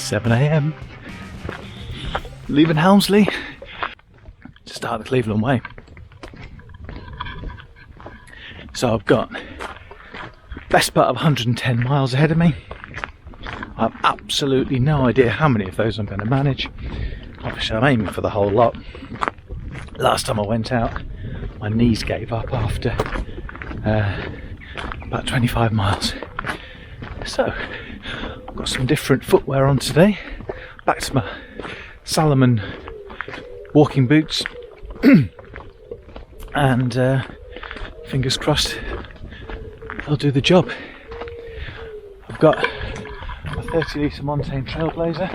7 a.m. Leaving Helmsley to start the Cleveland Way. So I've got best part of 110 miles ahead of me. I've absolutely no idea how many of those I'm going to manage. Obviously I'm aiming for the whole lot. Last time I went out, my knees gave up after about 25 miles. So I've got some different footwear on today. Back to my Salomon walking boots and fingers crossed they'll do the job. I've got a 30 litre Montane Trailblazer,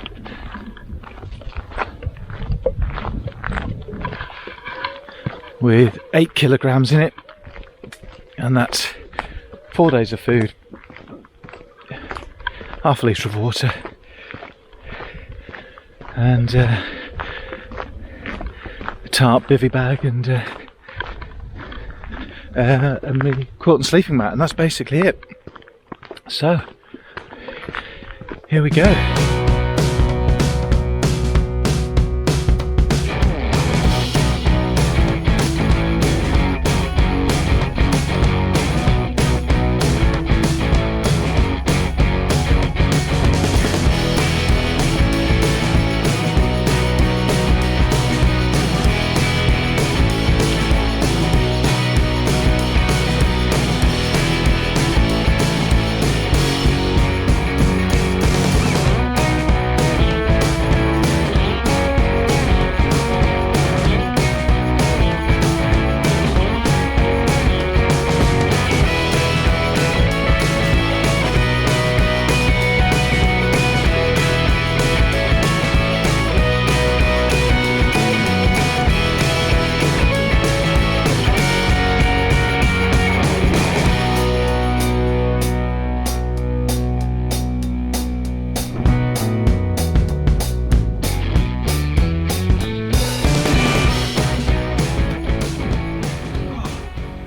with 8 kilograms in it, and that's 4 days of food, half a litre of water, and a tarp, bivvy bag, and a mini quilt and sleeping mat, and that's basically it. So here we go.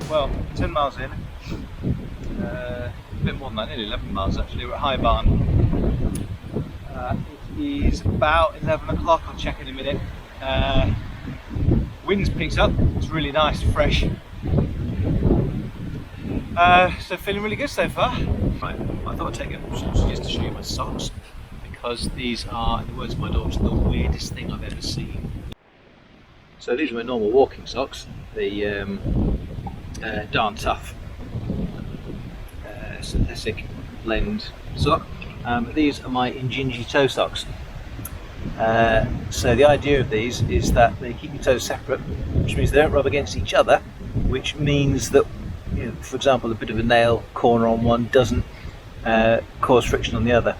Well, 10 miles in, a bit more than that, nearly 11 miles actually. We're at High Barn. It is about 11 o'clock, I'll check in a minute. Wind's picked up, it's really nice, fresh. So feeling really good so far. Right, I thought I'd take it just to show you my socks, because these are, in the words of my daughter, the weirdest thing I've ever seen. So these are my normal walking socks. The darn tough synthetic blend sock. These are my Injinji toe socks. So the idea of these is that they keep your toes separate, which means they don't rub against each other, which means that, you know, for example, a bit of a nail corner on one doesn't cause friction on the other.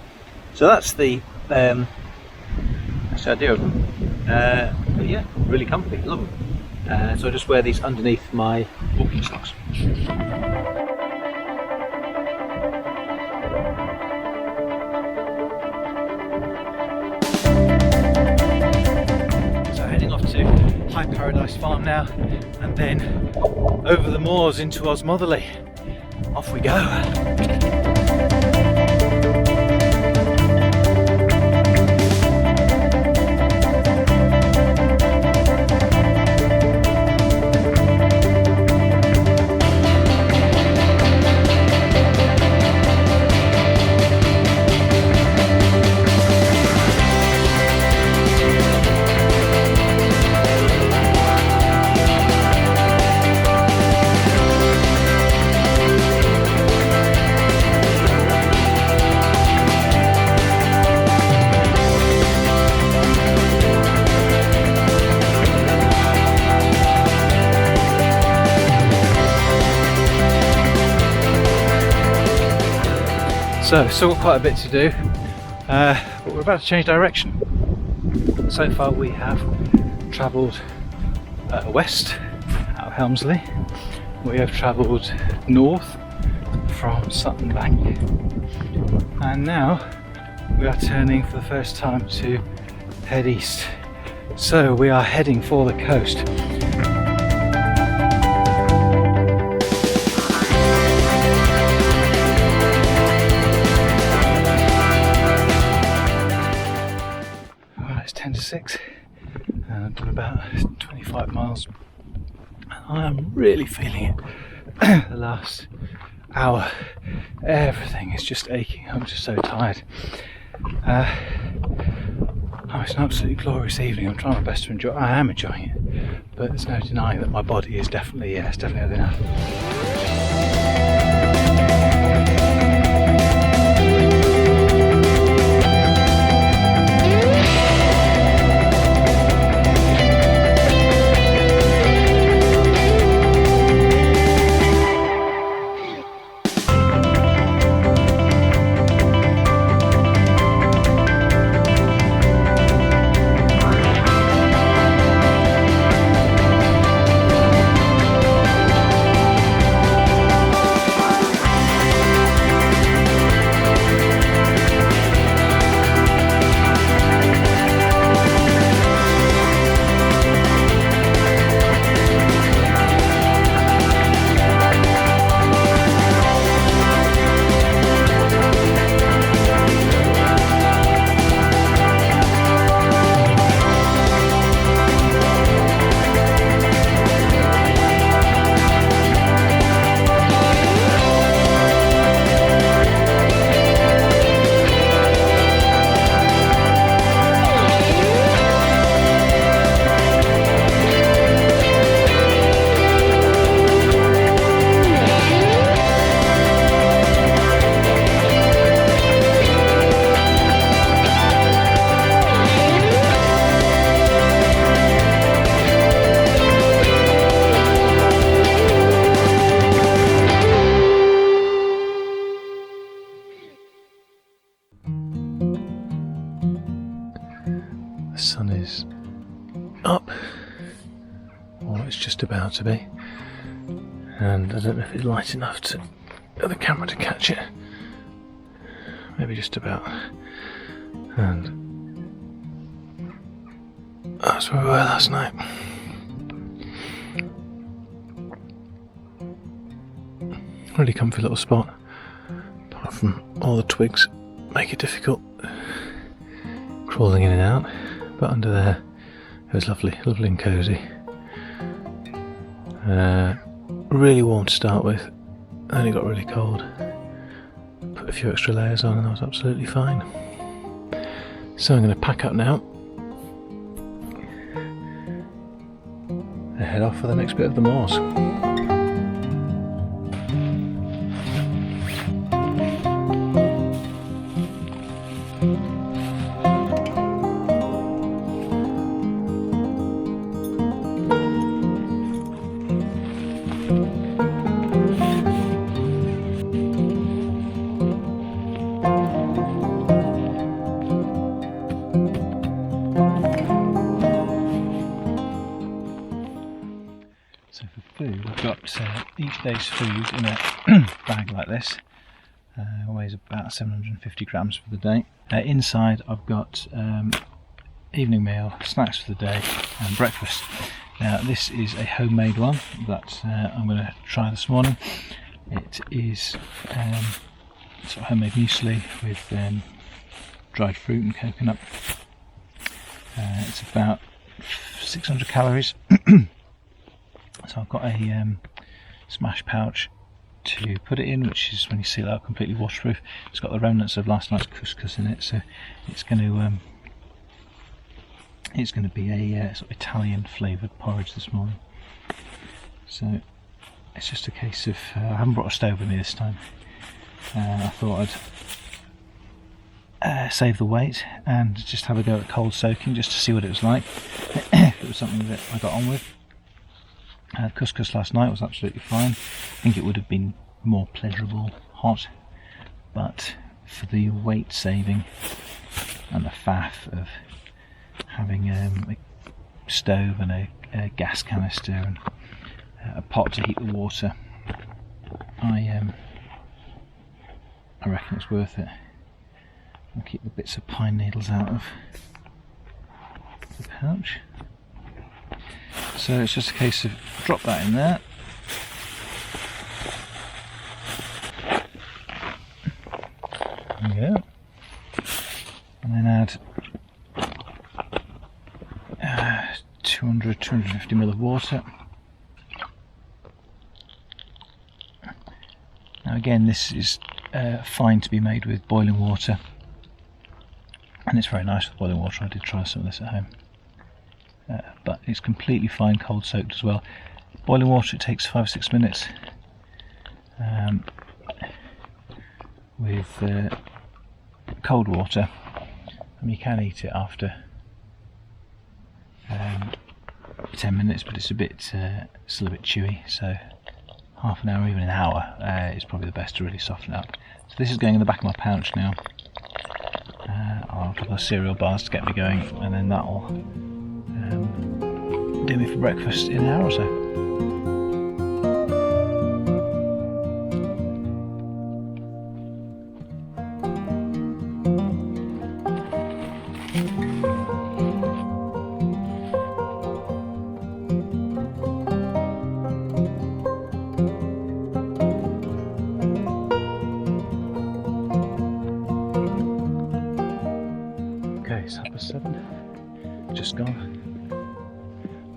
So that's the idea of them. But yeah, really comfy, love them. So I just wear these underneath my walking socks. So heading off to High Paradise Farm now, and then over the moors into Osmotherley. Off we go. So, still got quite a bit to do, but we're about to change direction. So far we have travelled west out of Helmsley. We have travelled north from Sutton Bank, and now we are turning for the first time to head east. So we are heading for the coast. 6 and I've done about 25 miles. I am really feeling it. The last hour, everything is just aching. I'm just so tired. It's an absolutely glorious evening. I'm trying my best to enjoy it. I am enjoying it, but there's no denying that my body is definitely had enough. The sun is up, or it's just about to be, and I don't know if it's light enough for the camera to catch it. Maybe just about. And that's where we were last night. Really comfy little spot, apart from all the twigs make it difficult crawling in and out. But under there, it was lovely and cosy. Really warm to start with, then it got really cold. Put a few extra layers on and I was absolutely fine. So I'm going to pack up now and head off for the next bit of the moors. So for food, I've got each day's food in a bag like this. Weighs about 750 grams for the day. Inside I've got evening meal, snacks for the day and breakfast. Now this is a homemade one that I'm going to try this morning. It is sort of homemade muesli with dried fruit and coconut. It's about 600 calories. So I've got a smash pouch to put it in, which is, when you seal it out, completely waterproof. It's got the remnants of last night's couscous in it, so it's going to be a sort of Italian flavoured porridge this morning. So it's just a case of I haven't brought a stove with me this time. I thought I'd save the weight and just have a go at cold soaking just to see what it was like. If it was something that I got on with. Couscous last night was absolutely fine. I think it would have been more pleasurable hot, but for the weight saving and the faff of having a stove and a gas canister and a pot to heat the water, I reckon it's worth it. I'll keep the bits of pine needles out of the pouch. So it's just a case of drop that in there. There we go. And then add 200, 250 ml of water. Now again, this is fine to be made with boiling water, and it's very nice with boiling water. I did try some of this at home, but it's completely fine cold soaked as well. Boiling water, it takes 5 or 6 minutes. With cold water, and you can eat it after 10 minutes, but it's a bit still a bit chewy, so half an hour, even an hour is probably the best to really soften it up. So this is going in the back of my pouch now. I'll have a couple of cereal bars to get me going, and then that'll do me for breakfast in an hour or so. Okay, it's 7:30, just gone.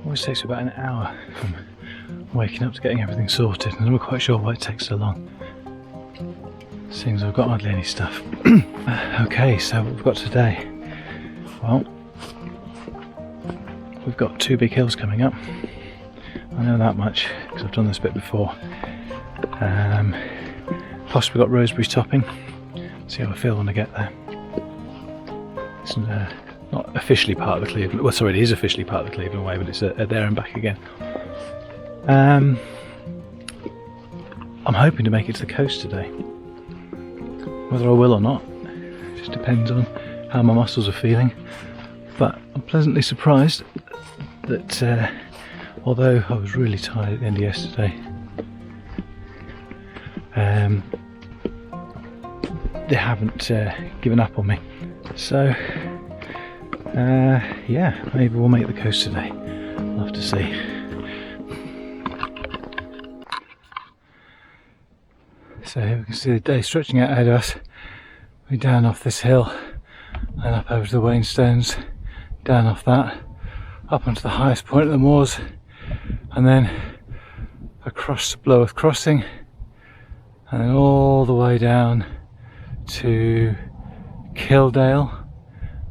Always takes about an hour from waking up to getting everything sorted, and I'm not quite sure why it takes so long, seeing as I've got hardly any stuff. Okay, so what we've got today, well, we've got 2 big hills coming up. I know that much because I've done this bit before. Plus we've got Roseberry topping. See how I feel when I get there. It's not officially part of the Cleveland, well sorry, it is officially part of the Cleveland Way, but it's a there and back again. I'm hoping to make it to the coast today. Whether I will or not, it just depends on how my muscles are feeling. But I'm pleasantly surprised that although I was really tired at the end of yesterday, they haven't given up on me. So yeah, maybe we'll make the coast today. I'll have to see. So here we can see the day stretching out ahead of us. We're down off this hill and up over to the Wainstones, down off that, up onto the highest point of the moors, and then across the Bloworth Crossing, and then all the way down to Kildale,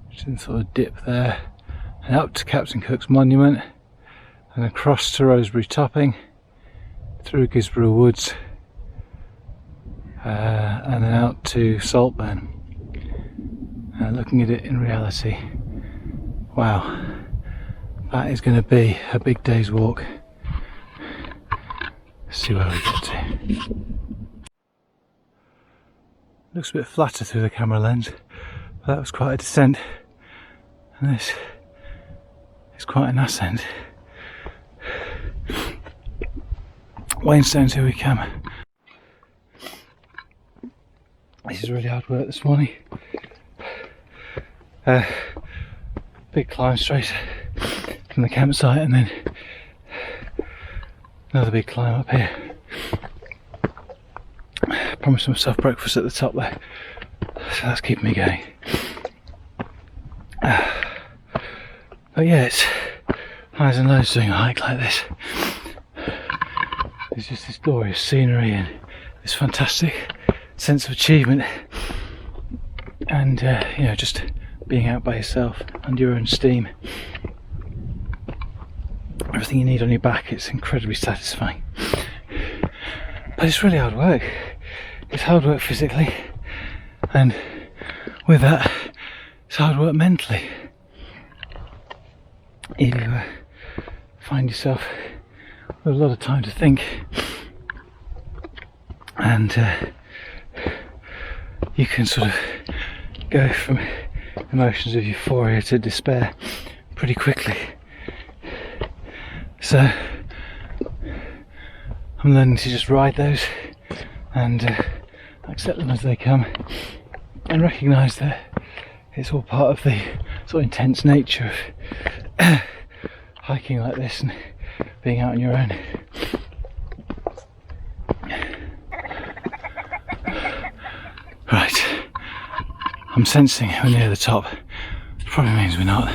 which is sort of dip there, and up to Captain Cook's Monument, and across to Roseberry Topping, through Gisborough Woods, and then out to Saltburn. Looking at it in reality, wow, that is going to be a big day's walk. Let's see where we get to. Looks a bit flatter through the camera lens, but that was quite a descent, and this is quite an ascent. Wainstones, here we come. This is really hard work this morning. Big climb straight from the campsite, and then another big climb up here. Promised myself breakfast at the top there, so that's keeping me going. But yeah, it's highs and lows doing a hike like this. There's just this glorious scenery and this fantastic sense of achievement, and you know, just being out by yourself under your own steam, everything you need on your back. It's incredibly satisfying, but it's really hard work. It's hard work physically, and with that, it's hard work mentally. You find yourself with a lot of time to think, and you can sort of go from emotions of euphoria to despair pretty quickly. So I'm learning to just ride those and accept them as they come, and recognise that it's all part of the sort of intense nature of hiking like this and being out on your own. Right, I'm sensing we're near the top. Probably means we're not.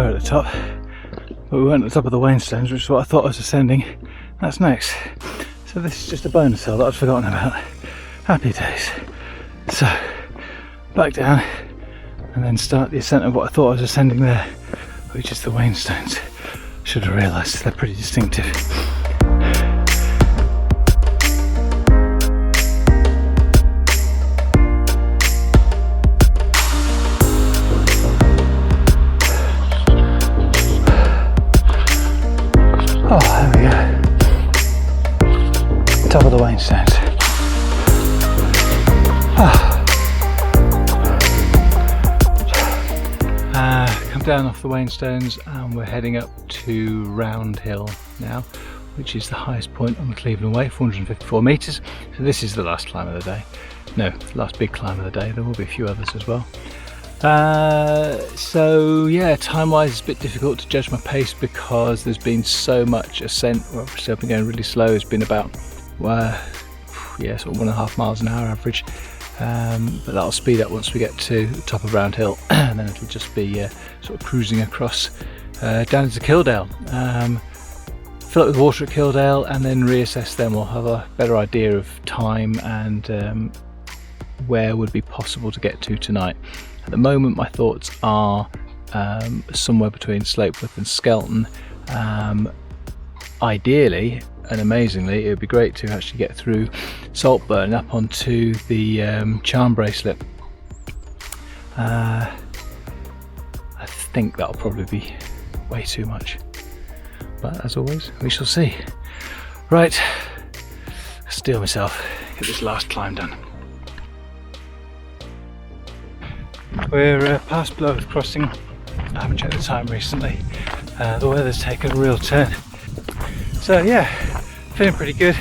were at the top, but we weren't at the top of the Wainstones, which is what I thought I was ascending. That's next. So this is just a bonus hill that I'd forgotten about. Happy days. So back down and then start the ascent of what I thought I was ascending there, which is the Wainstones. Should have realised they're pretty distinctive. Oh, there we go. Top of the Wainstones. Come down off the Wainstones and we're heading up to Round Hill now, which is the highest point on the Cleveland Way, 454 metres. So this is the last climb of the day. No, the last big climb of the day. There will be a few others as well. So yeah, time-wise it's a bit difficult to judge my pace because there's been so much ascent. Well, obviously I've been going really slow. It's been about sort of 1.5 miles an hour average. But that'll speed up once we get to the top of Round Hill, and then it'll just be sort of cruising across down into Kildale. Fill up with water at Kildale and then reassess them. We'll have a better idea of time and where would be possible to get to tonight. At the moment my thoughts are somewhere between Slopewith and Skelton. Ideally and amazingly, it would be great to actually get through Saltburn up onto the Charm Bracelet. I think that'll probably be way too much, but as always, we shall see. Right, steel myself, get this last climb done. We're past Blowth Crossing. I haven't checked the time recently. The weather's taken a real turn. So yeah, feeling pretty good.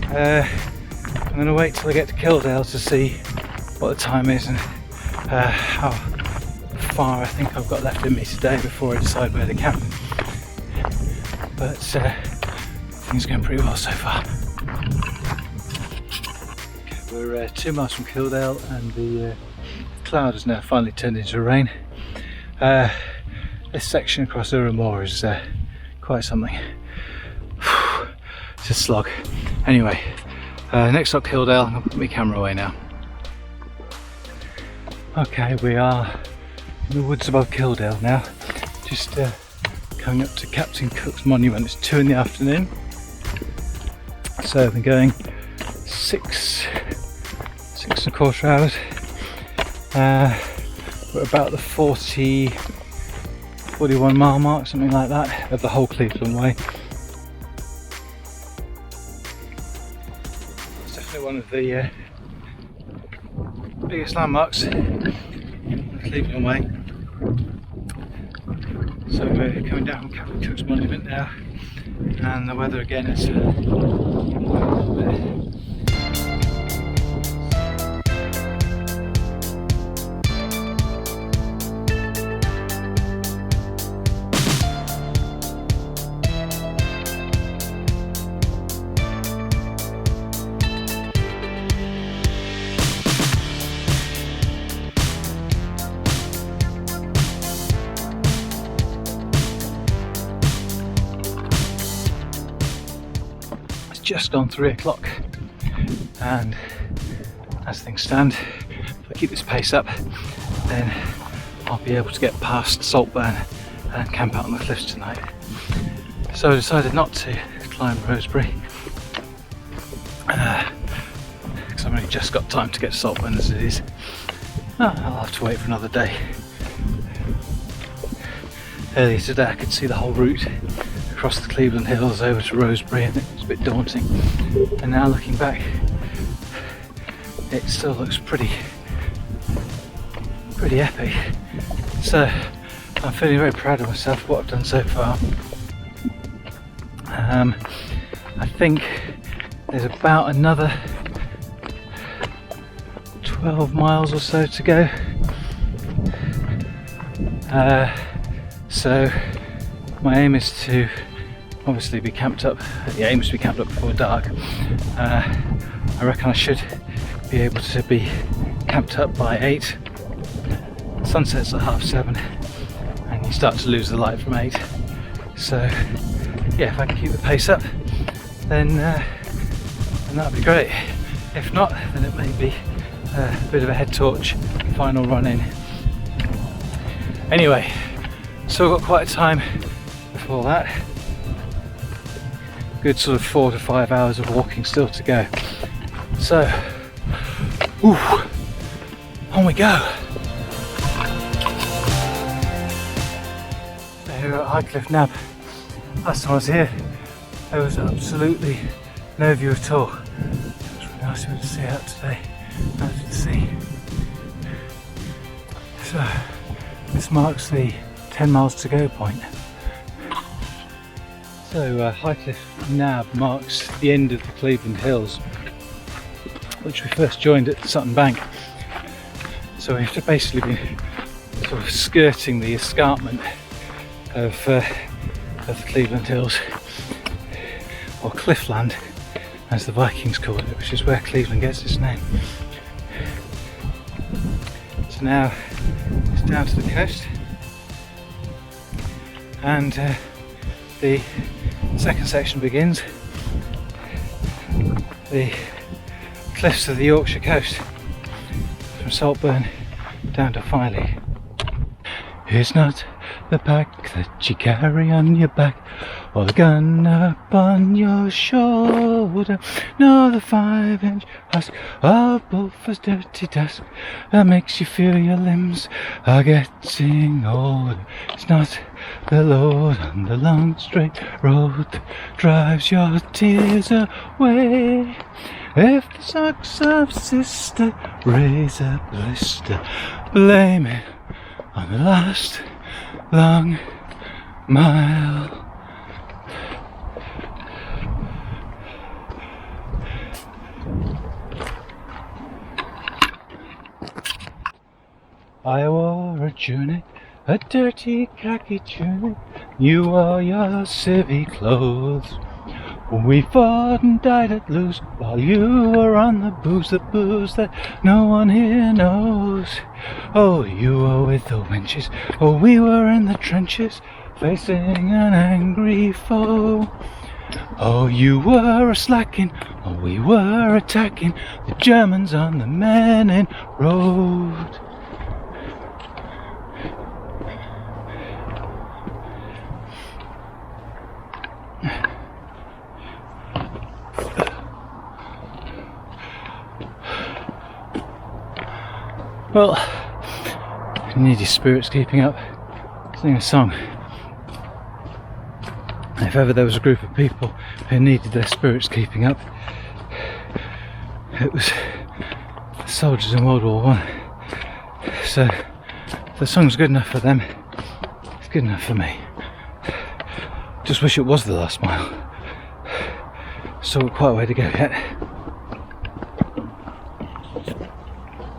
I'm going to wait till I get to Kildale to see what the time is and how far I think I've got left in me today before I decide where to camp. But things are going pretty well so far. Okay, we're 2 miles from Kildale and the cloud has now finally turned into rain. This section across Moor is quite something. It's a slog. Anyway, next up Kildale. I'm going to put my camera away now. Okay, we are in the woods above Kildale now. Just coming up to Captain Cook's Monument. It's 2 in the afternoon. So I've been going 6.25 hours. We're about the 41 mile mark, something like that, of the whole Cleveland Way. It's definitely one of the biggest landmarks in the Cleveland Way. So we're coming down from Captain Cook's Monument now, and the weather again is a little bit. Just gone 3 o'clock, and as things stand, if I keep this pace up, then I'll be able to get past Saltburn and camp out on the cliffs tonight. So I decided not to climb Rosebery because I've only just got time to get to Saltburn as it is. I'll have to wait for another day. Earlier today I could see the whole route across the Cleveland Hills over to Rosebery, and it was a bit daunting, and now looking back it still looks pretty epic. So I'm feeling very proud of myself for what I've done so far. I think there's about another 12 miles or so to go, so my aim is to obviously be camped up. The aim is to be camped up before dark. I reckon I should be able to be camped up by 8. Sunset's at 7:30, and you start to lose the light from 8. So yeah, if I can keep the pace up, then that'd be great. If not, then it may be a bit of a head torch final run in. Anyway, so we've got quite a time before that. Good sort of 4 to 5 hours of walking still to go. So, on we go. So here at Highcliffe Nab. Last time I was here, there was absolutely no view at all. It was really nice to be able to see out today. Nice to see. So, this marks the 10 miles to go point. So Highcliffe Nab marks the end of the Cleveland Hills, which we first joined at Sutton Bank. So we have to basically be sort of skirting the escarpment of the Cleveland Hills, or Cliffland as the Vikings called it, which is where Cleveland gets its name. So now it's down to the coast, and the second section begins. The cliffs of the Yorkshire coast, from Saltburn down to Filey. It's not the pack that you carry on your back, or the gun up on your shoulder, nor the 5-inch husk of Bulfer's dirty tusk that makes you feel your limbs are getting older. It's not the load on the long straight road that drives your tears away. If the socks of sister raise a blister, blame it on the last long mile. I wore a tunic, a dirty khaki tunic. You wore your civvy clothes. We fought and died at loose while you were on the booze that no one here knows. Oh, you were with the wenches, oh, we were in the trenches, facing an angry foe. Oh, you were a-slacking, oh, we were attacking the Germans on the Menin Road. Well, you need your spirits keeping up. Sing a song. If ever there was a group of people who needed their spirits keeping up, it was the soldiers in World War I. So, if the song's good enough for them, it's good enough for me. Just wish it was the last mile. Still quite a way to go yet.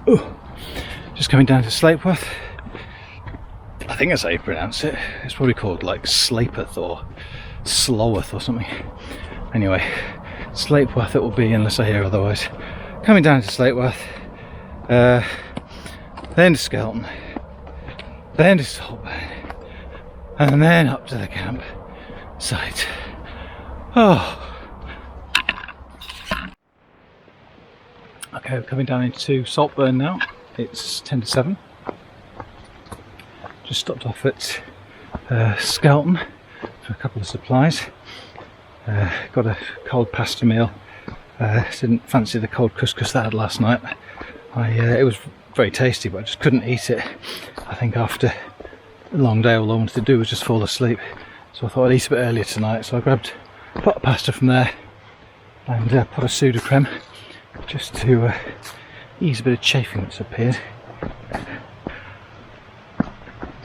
Ooh. Just coming down to Slapeworth. I think that's how you pronounce it. It's probably called like Slapeworth or Sloworth or something. Anyway, Slapeworth it will be unless I hear otherwise. Coming down to Slapeworth, then to Skelton, then to Saltburn, and then up to the camp site. Oh. Okay, we're coming down into Saltburn now. It's 10 to 7. Just stopped off at Skelton for a couple of supplies. Got a cold pasta meal. Didn't fancy the cold couscous that I had last night. It was very tasty, but I just couldn't eat it. I think after a long day, all I wanted to do was just fall asleep. So I thought I'd eat a bit earlier tonight. So I grabbed a pot of pasta from there and put a pseudo creme just to ease a bit of chafing that's appeared.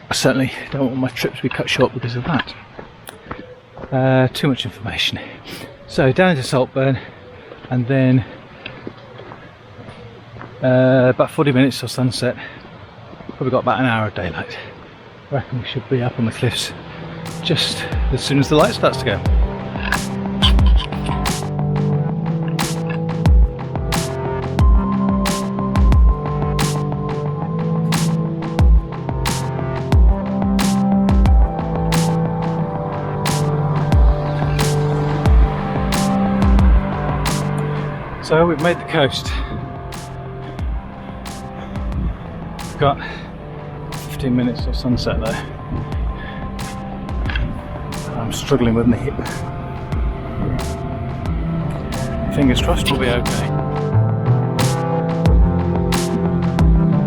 I certainly don't want my trip to be cut short because of that. Too much information. So down to Saltburn, and then about 40 minutes till sunset. Probably got about an hour of daylight. I reckon we should be up on the cliffs just as soon as the light starts to go. So we've made the coast. We've got 15 minutes till sunset though. I'm struggling with my hip. Fingers crossed we'll be okay.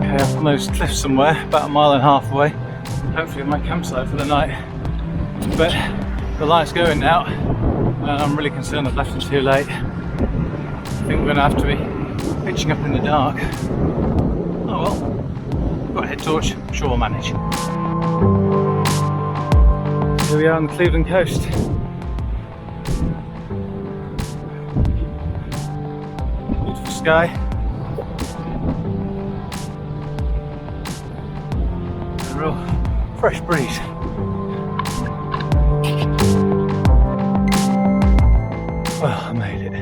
Okay, up on those cliffs somewhere, about a mile and a half away. Hopefully my campsite for the night. But the light's going now, and I'm really concerned I've left it too late. I think we're going to have to be pitching up in the dark. Oh well, got a head torch, I'm sure we'll manage. Here we are on the Cleveland coast. Beautiful sky. A real fresh breeze. Well, I made it.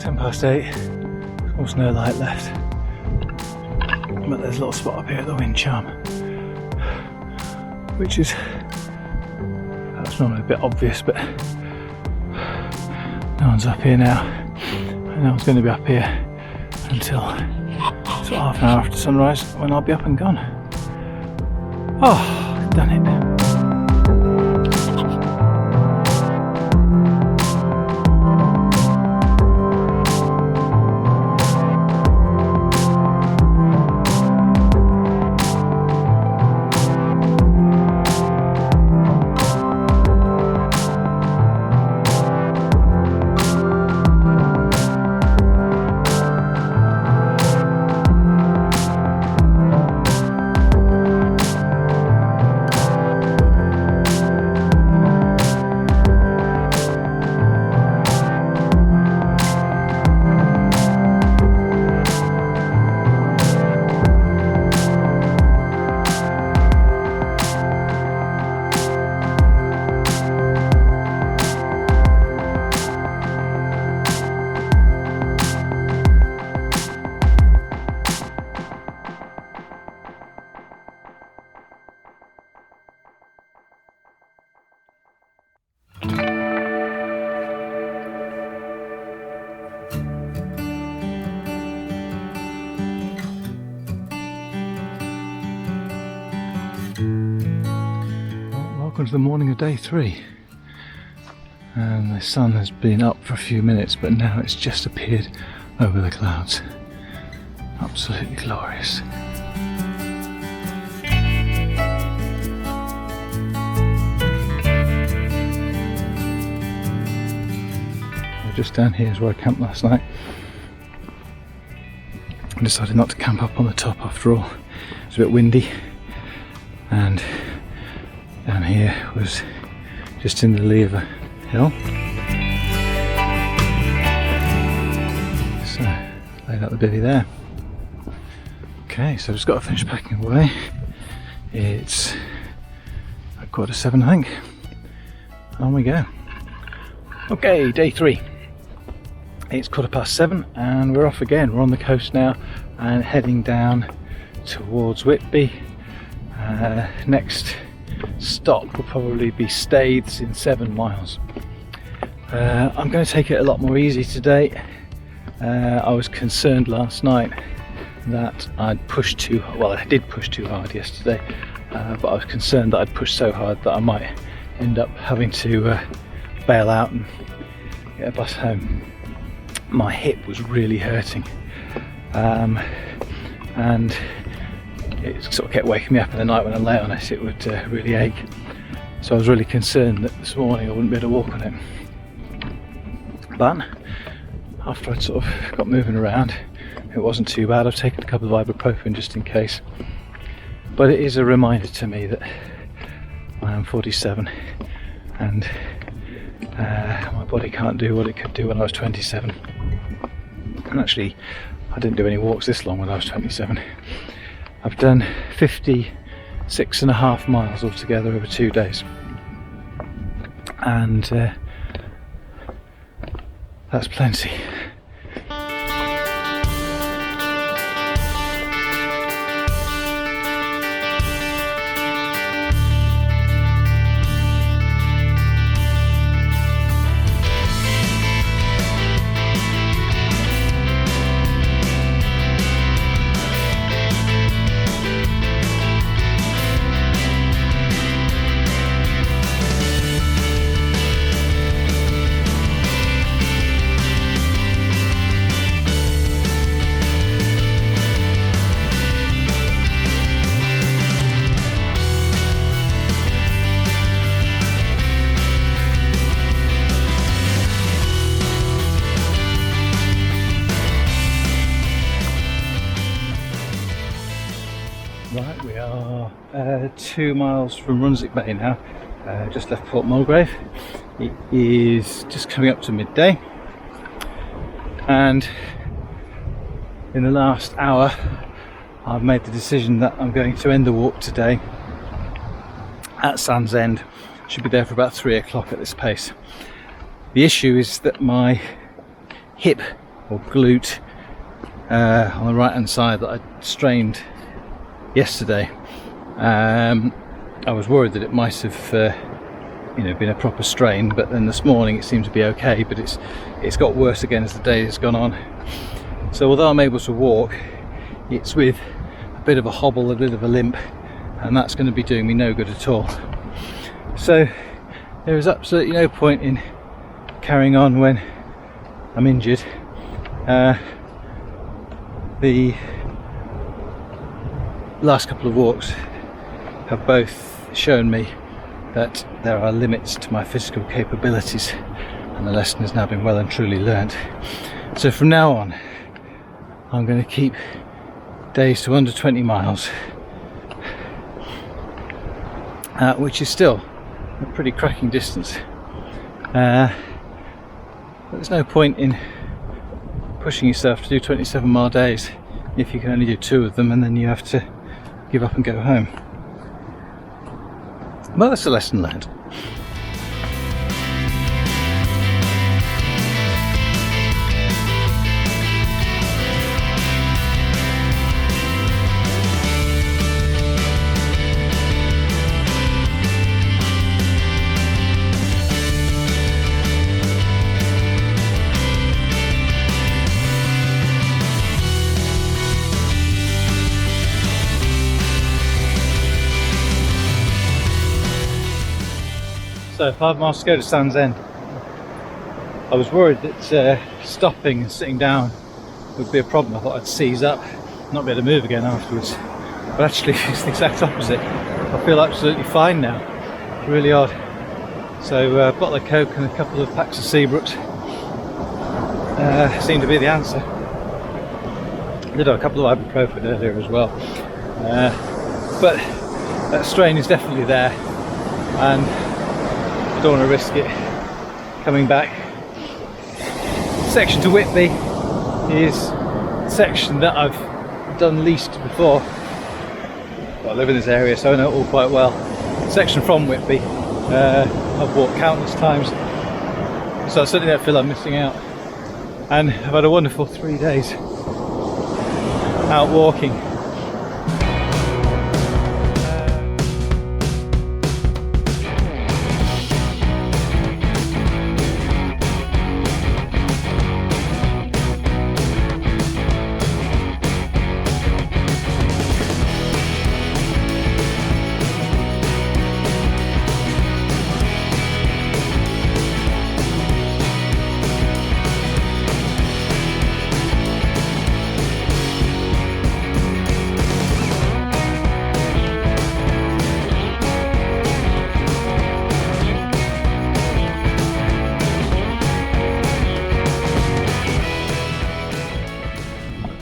8:10. Almost no light left. But there's a little spot up here at the wind charm, which is, that's normally a bit obvious, but no one's up here now. And no one's going to be up here until sort of half an hour after sunrise, when I'll be up and gone. Oh, done it. Welcome to the morning of day 3, and the sun has been up for a few minutes, but now it's just appeared over the clouds. Absolutely glorious. Just down here is where I camped last night. I decided not to camp up on the top after all. It's a bit windy, and down here was just in the lee of a hill. So, laid out the bivvy there. Okay, so I've just got to finish packing away. It's at 7:15, I think. On we go. Okay, day 3. It's 7:15 and we're off again. We're on the coast now and heading down towards Whitby. Next stop will probably be Staithes in 7 miles. I'm going to take it a lot more easy today. I was concerned last night that I'd pushed too hard. Well, I did push too hard yesterday, but I was concerned that I'd pushed so hard that I might end up having to bail out and get a bus home. My hip was really hurting, and it sort of kept waking me up in the night when I lay on it. It would really ache. So I was really concerned that this morning I wouldn't be able to walk on it. But after I'd sort of got moving around, it wasn't too bad. I've taken a couple of ibuprofen just in case. But it is a reminder to me that I am 47 and my body can't do what it could do when I was 27. And actually, I didn't do any walks this long when I was 27. I've done 56.5 miles altogether over 2 days. And that's plenty. Right, we are 2 miles from Brunswick Bay now. Just left Port Mulgrave. It is just coming up to midday, and in the last hour I've made the decision that I'm going to end the walk today at Sand's End. Should be there for about 3 o'clock at this pace. The issue is that my hip or glute on the right hand side that I strained yesterday, I was worried that it might have been a proper strain, but then this morning it seemed to be okay, but it's got worse again as the day has gone on. So although I'm able to walk, it's with a bit of a hobble, a bit of a limp, and that's going to be doing me no good at all. So there is absolutely no point in carrying on when I'm injured. The last couple of walks have both shown me that there are limits to my physical capabilities, and the lesson has now been well and truly learnt. So from now on I'm going to keep days to under 20 miles, which is still a pretty cracking distance. But there's no point in pushing yourself to do 27-mile days if you can only do 2 of them, and then you have to give up and go home. Well, that's a lesson learned. So 5 miles to go to Sand's End. I was worried that stopping and sitting down would be a problem. I thought I'd seize up, not be able to move again afterwards. But actually it's the exact opposite. I feel absolutely fine now. Really odd. So a bottle of Coke and a couple of packs of Seabrooks seem to be the answer. I did have a couple of ibuprofen earlier as well. But that strain is definitely there, and I don't want to risk it coming back. The section to Whitby is the section that I've done least before. Well, I live in this area, so I know it all quite well. The section from Whitby I've walked countless times, so I certainly don't feel I'm missing out. And I've had a wonderful 3 days out walking.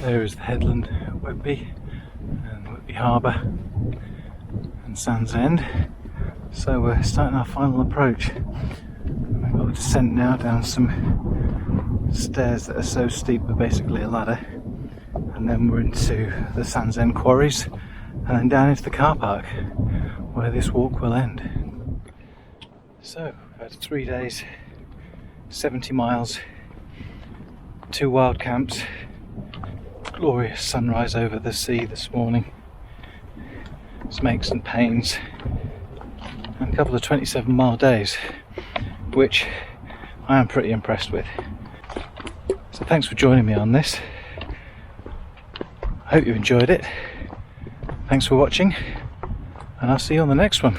There is the headland at Whitby and Whitby Harbour and Sand's End. So we're starting our final approach. We've got a descent now down some stairs that are so steep they're basically a ladder, and then we're into the Sand's End quarries, and then down into the car park where this walk will end. So we've had 3 days, 70 miles, 2 wild camps, glorious sunrise over the sea this morning, some aches and pains, and a couple of 27-mile days, which I am pretty impressed with. So thanks for joining me on this. I hope you enjoyed it. Thanks for watching, and I'll see you on the next one.